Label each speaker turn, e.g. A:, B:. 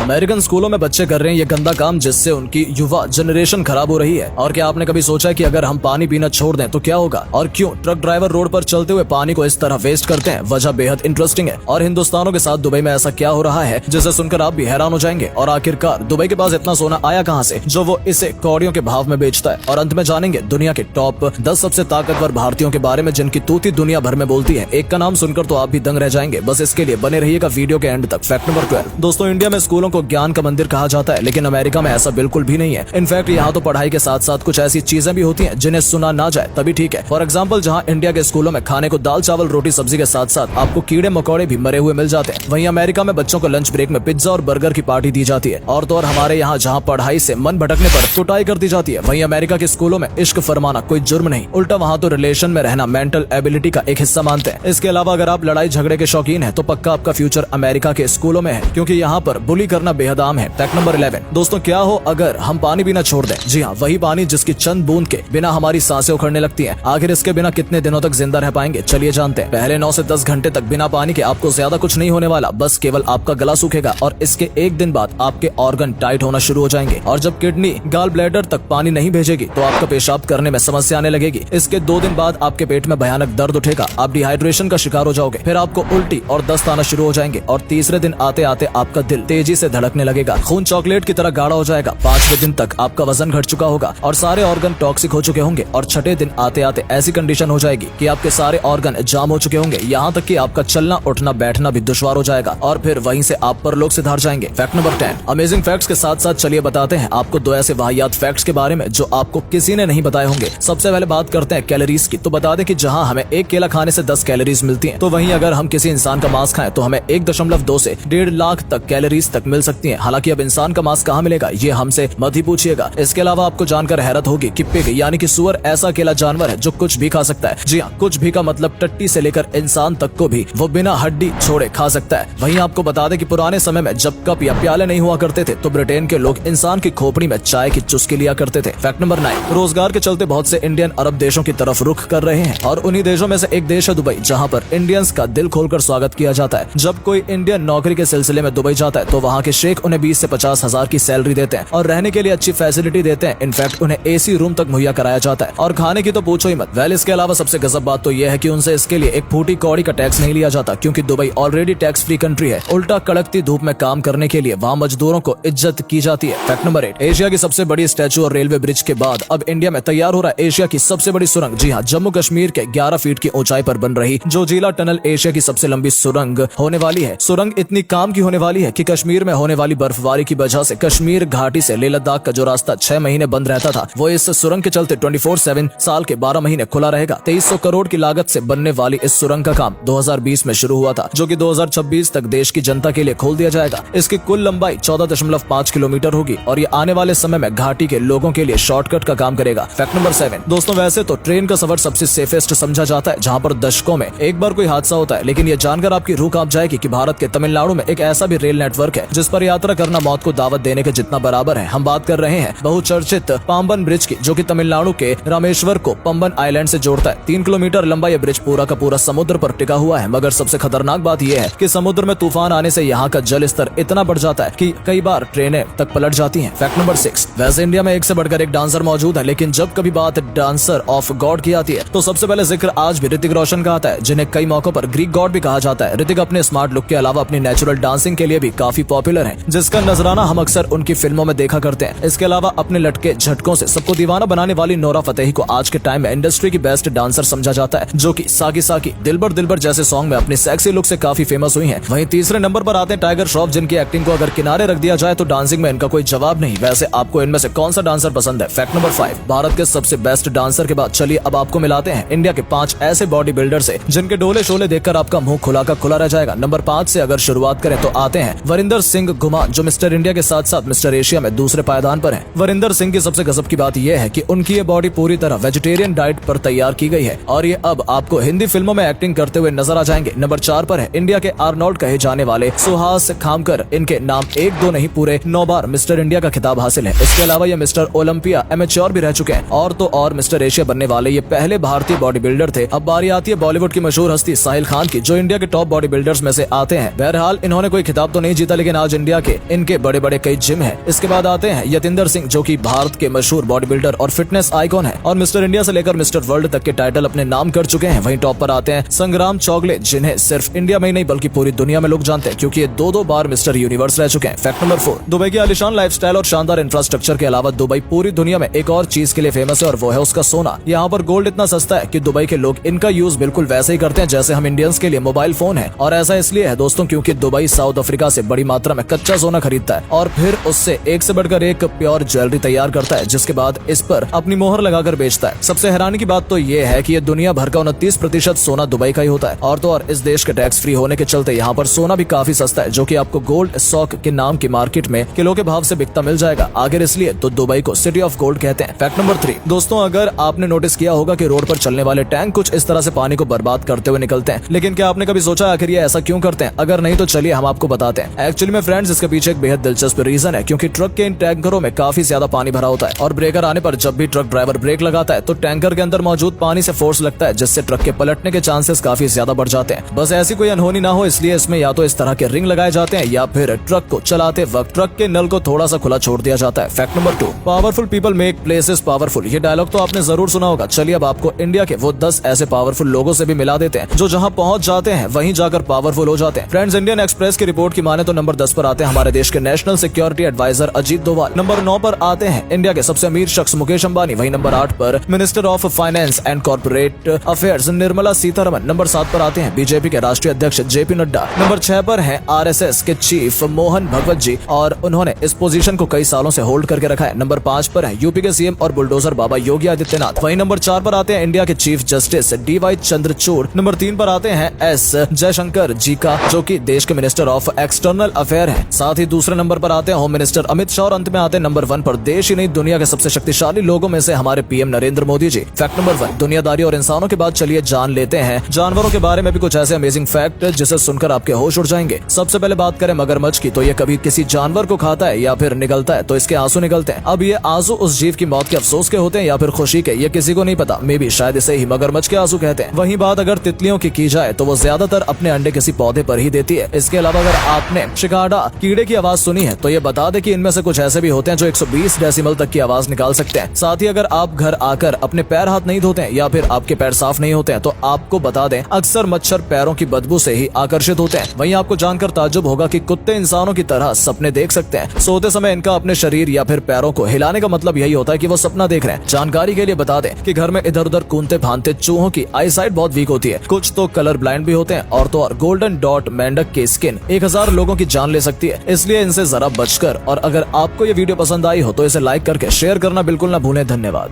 A: American स्कूलों में बच्चे कर रहे हैं ये गंदा काम जिससे उनकी युवा जनरेशन खराब हो रही है। और क्या आपने कभी सोचा कि अगर हम पानी पीना छोड़ दें तो क्या होगा, और क्यों ट्रक ड्राइवर रोड पर चलते हुए पानी को इस तरह वेस्ट करते हैं? वजह बेहद इंटरेस्टिंग है और हिंदुस्तानियों के साथ दुबई में ऐसा क्या हो रहा है जिसे सुनकर आप भी हैरान हो जाएंगे। और आखिरकार दुबई के पास इतना सोना आया कहां से जो वो इसे कौड़ियों के भाव में बेचता है। और अंत में जानेंगे दुनिया के टॉप 10 सबसे ताकतवर भारतीयों के बारे में जिनकी तूती दुनिया भर में बोलती है। एक का नाम सुनकर तो आप भी दंग रह जाएंगे। बस इसके लिए बने रहिएगा वीडियो के एंड तक। Fact number 12। दोस्तों, इंडिया में स्कूलों को ज्ञान का मंदिर कहा जाता है, लेकिन अमेरिका में ऐसा बिल्कुल भी नहीं है। इनफैक्ट यहाँ तो पढ़ाई के साथ साथ कुछ ऐसी चीजें भी होती हैं जिन्हें सुना ना जाए तभी ठीक है। फॉर एग्जाम्पल, जहाँ इंडिया के स्कूलों में खाने को दाल चावल रोटी सब्जी के साथ साथ आपको कीड़े मकोड़े भी मरे हुए मिल जाते हैं, वहीं अमेरिका में बच्चों को लंच ब्रेक में पिज्जा और बर्गर की पार्टी दी जाती है। और तो और हमारे यहाँ जहाँ पढ़ाई से मन भटकने पर कुटाई कर दी जाती है, वहीं अमेरिका के स्कूलों में इश्क फरमाना कोई जुर्म नहीं, उल्टा वहाँ तो रिलेशन में रहना मेंटल एबिलिटी का एक हिस्सा मानते हैं। इसके अलावा अगर आप लड़ाई झगड़े के शौकीन है तो पक्का आपका फ्यूचर अमेरिका के स्कूलों में है, क्योंकि यहाँ पर बुली करना बेहद आम है। Fact number 11। दोस्तों, क्या हो अगर हम पानी पीना छोड़ दें? जी हाँ, वही पानी जिसकी चंद बूंद के बिना हमारी सांसें उखड़ने लगती हैं। आखिर इसके बिना कितने दिनों तक जिंदा रह पाएंगे? चलिए जानते हैं। पहले 9 से 10 घंटे तक बिना पानी के आपको ज्यादा कुछ नहीं होने वाला, बस केवल आपका गला सूखेगा और इसके एक दिन बाद आपके ऑर्गन टाइट होना शुरू हो जाएंगे। और जब किडनी गाल ब्लैडर तक पानी नहीं भेजेगी तो आपका पेशाब करने में समस्या आने लगेगी। इसके 2 दिन बाद आपके पेट में भयानक दर्द उठेगा, आप डिहाइड्रेशन का शिकार हो जाओगे, फिर आपको उल्टी और दस्त आना शुरू हो जाएंगे। और तीसरे दिन आते आते आपका दिल तेजी से धड़कने लगेगा, खून चॉकलेट की तरह गाढ़ा हो जाएगा। 5वें दिन तक आपका वजन घट चुका होगा और सारे ऑर्गन टॉक्सिक हो चुके होंगे। और 6ठे दिन आते आते ऐसी कंडीशन हो जाएगी कि आपके सारे ऑर्गन जाम हो चुके होंगे, यहाँ तक कि आपका चलना उठना बैठना भी दुश्वार हो जाएगा और फिर वहीं से आप परलोक सिधार जाएंगे। Fact number 10। अमेजिंग फैक्ट्स के साथ साथ चलिए बताते हैं आपको 2 ऐसे वाहियात फैक्ट्स के बारे में जो आपको किसी ने नहीं बताए होंगे। सबसे पहले बात करते हैं कैलोरीज की। तो बता दें कि जहां हमें 1 केला खाने से 10 कैलोरीज मिलती हैं, तो वहीं अगर हम किसी इंसान का मांस खाएं तो हमें 1.2 से 1.5 लाख तक कैलोरीज तक मिल सकती हैं। हालांकि अब इंसान का मांस कहां मिलेगा ये हमसे मत ही पूछिएगा। इसके अलावा आपको जानकर हैरत होगी कि पिग यानी कि सुअर ऐसा अकेला जानवर है जो कुछ भी खा सकता है। जी हाँ, कुछ भी का मतलब टट्टी से लेकर इंसान तक को भी वो बिना हड्डी छोड़े खा सकता है। वहीं आपको बता दें कि पुराने समय में जब कप या प्याले नहीं हुआ करते थे तो ब्रिटेन के लोग इंसान की खोपड़ी में चाय की चुस्की लिया करते थे। Fact number 9। रोजगार के चलते बहुत से इंडियन अरब देशों की तरफ रुख कर रहे हैं और उन्हीं देशों में से एक देश है दुबई, जहाँ पर इंडियंस का दिल खोलकर स्वागत किया जाता है। जब कोई इंडियन नौकरी के सिलसिले में दुबई जाता है तो वहाँ के शेख उन्हें 20 से 50 हजार की सैलरी देते हैं और रहने के लिए अच्छी फैसिलिटी देते हैं। इनफैक्ट उन्हें AC रूम तक मुहैया कराया जाता है और खाने की तो पूछो ही मत। वेल, इसके अलावा सबसे गजब बात तो यह है कि उनसे इसके लिए एक फूटी कौड़ी का टैक्स नहीं लिया जाता, क्योंकि Dubai already tax free country है। उल्टा कड़कती धूप में काम करने के लिए वहाँ मजदूरों को इज्जत की जाती है। Fact number 8। एशिया की सबसे बड़ी स्टैचू और रेलवे ब्रिज के बाद अब इंडिया में तैयार हो रहा है एशिया की सबसे बड़ी सुरंग। जी हाँ, जम्मू कश्मीर के 11 फीट की ऊंचाई पर बन रही जोजिला टनल एशिया की सबसे लंबी सुरंग होने वाली है। सुरंग इतनी काम की होने वाली है कि कश्मीर में होने वाली बर्फबारी की वजह से कश्मीर घाटी से लेह लद्दाख का जो रास्ता 6 महीने बंद रहता था, वो इस सुरंग के चलते 24/7 साल के 12 महीने खुला रहेगा। 2300 करोड़ की लागत से बनने वाली इस सुरंग का काम 2020 में शुरू हुआ था, जो कि 2026 तक देश की जनता के लिए खोल दिया जाएगा। इसकी कुल लंबाई 14.5 किलोमीटर होगी और ये आने वाले समय में घाटी के लोगों के लिए शॉर्टकट का काम करेगा। Fact number 7। दोस्तों, वैसे तो ट्रेन का सफर सबसे सेफेस्ट समझा जाता है, जहाँ पर दशकों में एक बार कोई हादसा होता है, लेकिन ये जानकर आपकी रूह कांप जाएगी कि भारत के तमिलनाडु में एक ऐसा भी रेल नेटवर्क है जिस पर यात्रा करना मौत को दावत देने के जितना बराबर है। हम बात कर रहे हैं बहुचर्चित पाम्बन ब्रिज की, जो कि तमिलनाडु के रामेश्वर को पंबन आइलैंड से जोड़ता है। 3 किलोमीटर लंबा यह ब्रिज पूरा का पूरा समुद्र पर टिका हुआ है। मगर सबसे खतरनाक बात यह है कि समुद्र में तूफान आने से यहाँ का जल स्तर इतना बढ़ जाता है कि कई बार ट्रेनें तक पलट जाती हैं। Fact number 6। वैसे इंडिया में एक से बढ़कर एक डांसर मौजूद है, लेकिन जब कभी बात डांसर ऑफ गॉड की आती है तो सबसे पहले जिक्र आज भी ऋतिक रोशन का आता है, जिन्हें कई मौकों पर ग्रीक गॉड भी कहा जाता है। ऋतिक अपने स्मार्ट लुक के अलावा अपनी नेचुरल डांसिंग के लिए भी काफी पॉपुलर है, जिसका नजराना हम अक्सर उनकी फिल्मों में देखा करते हैं। इसके अलावा अपने लटके झटकों से सबको दीवाना बनाने वाली नोरा फतेही को आज के टाइम में इंडस्ट्री की बेस्ट डांसर समझा जाता है, जो कि साकी साकी दिलबर दिलबर जैसे सॉन्ग में अपनी सेक्सी लुक से काफी फेमस हुई हैं। वहीं तीसरे नंबर पर आते हैं टाइगर श्रॉफ, जिनकी एक्टिंग को अगर किनारे रख दिया जाए तो डांसिंग में इनका कोई जवाब नहीं। वैसे आपको इनमें से कौन सा डांसर पसंद है? Fact number 5। भारत के सबसे बेस्ट डांसर के बाद चलिए अब आपको मिलाते हैं इंडिया के 5 ऐसे बॉडी बिल्डर से जिनके डोले शोले देखकर आपका मुंह खुला का खुला रह जाएगा। नंबर 5 से अगर शुरुआत करें तो आते हैं वरिंदर सिंह घुमान, जो मिस्टर इंडिया के साथ साथ मिस्टर एशिया में दूसरे पायदान पर हैं। वरिंदर सिंह की सबसे गजब की बात यह है कि उनकी ये बॉडी पूरी तरह वेजिटेरियन डाइट पर तैयार की गई है और ये अब आपको हिंदी फिल्मों में एक्टिंग करते हुए नजर आ जाएंगे। नंबर 4 पर है इंडिया के आर्नोल्ड कहे जाने वाले सुहास खामकर। इनके नाम 1-2 नहीं पूरे 9 बार मिस्टर इंडिया का खिताब हासिल है। इसके अलावा ये मिस्टर ओलंपिया एमेच्योर भी रह चुके हैं और तो और मिस्टर एशिया बनने वाले ये पहले भारतीय बॉडी बिल्डर थे। अब बारी आती है बॉलीवुड की मशहूर हस्ती साहिल खान की, जो इंडिया के टॉप बॉडी बिल्डर्स में से आते हैं। बहरहाल इन्होंने कोई खिताब तो नहीं जीता, लेकिन आज आज इंडिया के इनके बड़े बड़े कई जिम है। इसके बाद आते हैं यतिंदर सिंह, जो कि भारत के मशहूर बॉडी बिल्डर और फिटनेस आइकॉन है और मिस्टर इंडिया से लेकर मिस्टर वर्ल्ड तक के टाइटल अपने नाम कर चुके हैं। वहीं टॉप पर आते हैं संग्राम चौगले, जिन्हें सिर्फ इंडिया में ही नहीं बल्कि पूरी दुनिया में लोग जानते हैं क्योंकि ये दो बार मिस्टर यूनिवर्स रह चुके हैं। फैक्ट नंबर 4, दुबई की आलीशान लाइफस्टाइल और शानदार इंफ्रास्ट्रक्चर के अलावा दुबई पूरी दुनिया में एक और चीज के लिए फेमस है और वो है उसका सोना। यहाँ पर गोल्ड इतना सस्ता है कि दुबई के लोग इनका यूज बिल्कुल वैसे ही करते हैं जैसे हम इंडियंस के लिए मोबाइल फोन है। और ऐसा इसलिए है दोस्तों क्योंकि दुबई साउथ अफ्रीका से बड़ी मात्रा में कच्चा सोना खरीदता है और फिर उससे एक से बढ़कर एक प्योर ज्वेलरी तैयार करता है, जिसके बाद इस पर अपनी मोहर लगाकर बेचता है। सबसे हैरानी की बात तो ये है कि ये दुनिया भर का 29% सोना दुबई का ही होता है और तो और इस देश के टैक्स फ्री होने के चलते यहाँ पर सोना भी काफी सस्ता है, जो कि आपको गोल्ड सॉक के नाम की मार्केट में किलो के भाव से बिकता मिल जाएगा। आखिर इसलिए तो दुबई को सिटी ऑफ गोल्ड कहते हैं। फैक्ट नंबर 3, दोस्तों अगर आपने नोटिस किया होगा कि रोड पर चलने वाले टैंक कुछ इस तरह से पानी को बर्बाद करते हुए निकलते हैं, लेकिन क्या आपने कभी सोचा आखिर ये ऐसा क्यों करते हैं? अगर नहीं तो चलिए हम आपको बताते हैं। एक्चुअली में फ्रेंड्स, इसके पीछे एक बेहद दिलचस्प रीजन है क्योंकि ट्रक के इन टैंकरों में काफी ज्यादा पानी भरा होता है और ब्रेकर आने पर जब भी ट्रक ड्राइवर ब्रेक लगाता है तो टैंकर के अंदर मौजूद पानी से फोर्स लगता है, जिससे ट्रक के पलटने के चांसेस काफी ज्यादा बढ़ जाते हैं। बस ऐसी कोई अनहोनी ना हो इसलिए इसमें या तो इस तरह के रिंग लगाए जाते हैं या फिर ट्रक को चलाते वक्त ट्रक के नल को थोड़ा सा खुला छोड़ दिया जाता है। Fact number 2, powerful people make places powerful. ये डायलॉग तो आपने जरूर सुना होगा। चलिए अब आपको इंडिया के वो 10 ऐसे पावरफुल लोगों से भी मिला देते हैं जो जहां पहुंच जाते हैं वहीं जाकर पावरफुल हो जाते हैं। फ्रेंड्स, इंडियन एक्सप्रेस की रिपोर्ट की माने तो नंबर 10 पर आते हैं हमारे देश के national security adviser Ajit Doval. Number 9 पर आते हैं इंडिया के सबसे अमीर शख्स मुकेश अंबानी। वहीं नंबर 8 पर minister of finance and corporate affairs Nirmala Sitharaman. Number 7 पर आते हैं बीजेपी के राष्ट्रीय अध्यक्ष जेपी नड्डा। नंबर 6 पर हैं आरएसएस के चीफ मोहन भगवत जी और उन्होंने इस पोजीशन को कई सालों से होल्ड करके रखा है। नंबर 5 पर है यूपी के सीएम और बुलडोजर बाबा योगी आदित्यनाथ। वहीं नंबर 4 पर आते हैं इंडिया के chief justice DY Chandrachud. Number 3 पर आते हैं एस जयशंकर जी का, जो कि देश के मिनिस्टर ऑफ एक्सटर्नल अफेयर हैं। साथ ही दूसरे नंबर पर आते हैं होम मिनिस्टर अमित शाह और अंत में आते हैं नंबर 1 पर देश ही नहीं दुनिया के सबसे शक्तिशाली लोगों में से हमारे PM Narendra Modi ji. Fact number 1, दुनियादारी और इंसानों के बाद चलिए जान लेते हैं जानवरों के बारे में भी कुछ ऐसे अमेजिंग फैक्ट जिसे सुनकर आपके होश उड़ जाएंगे। सबसे पहले बात करें मगरमच्छ की, तो ये कभी किसी जानवर को खाता है या फिर निगलता है तो इसके आंसू निकलते हैं। अब ये आंसू उस जीव की मौत के अफसोस के होते हैं या फिर खुशी के, ये किसी को नहीं पता। मे भी शायद इसे ही मगरमच्छ के आंसू कहते हैं। वहीं बात अगर तितलियों की जाए तो वो ज्यादातर अपने अंडे किसी पौधे पर ही देती है। इसके अलावा अगर आपने शिकाडा कीड़े की आवाज सुनी है तो ये बता दे कि इनमें से कुछ ऐसे भी होते हैं जो 120 डेसिमल तक की आवाज निकाल सकते हैं। साथ ही अगर आप घर आकर अपने पैर हाथ नहीं धोते हैं या फिर आपके पैर साफ नहीं होते हैं तो आपको बता दें अक्सर मच्छर पैरों की बदबू से ही आकर्षित होते हैं। वहीं आपको जानकर ताज्जुब होगा कि कुत्ते इंसानों की तरह सपने देख सकते हैं। सोते समय इनका अपने शरीर या फिर पैरों को हिलाने का मतलब यही होता है कि वो सपना देख रहे हैं। जानकारी के लिए बता दें कि घर में इधर उधर कूदते भानते चूहों की आईसाइट बहुत वीक होती है, कुछ तो कलर ब्लाइंड भी होते हैं और तो और गोल्डन डॉट मेंढक की स्किन 1000 लोगों की जान ले सकती है, इसलिए इनसे जरा बचकर। और अगर आपको ये वीडियो पसंद आई हो तो इसे लाइक करके शेयर करना बिल्कुल ना भूलें। धन्यवाद।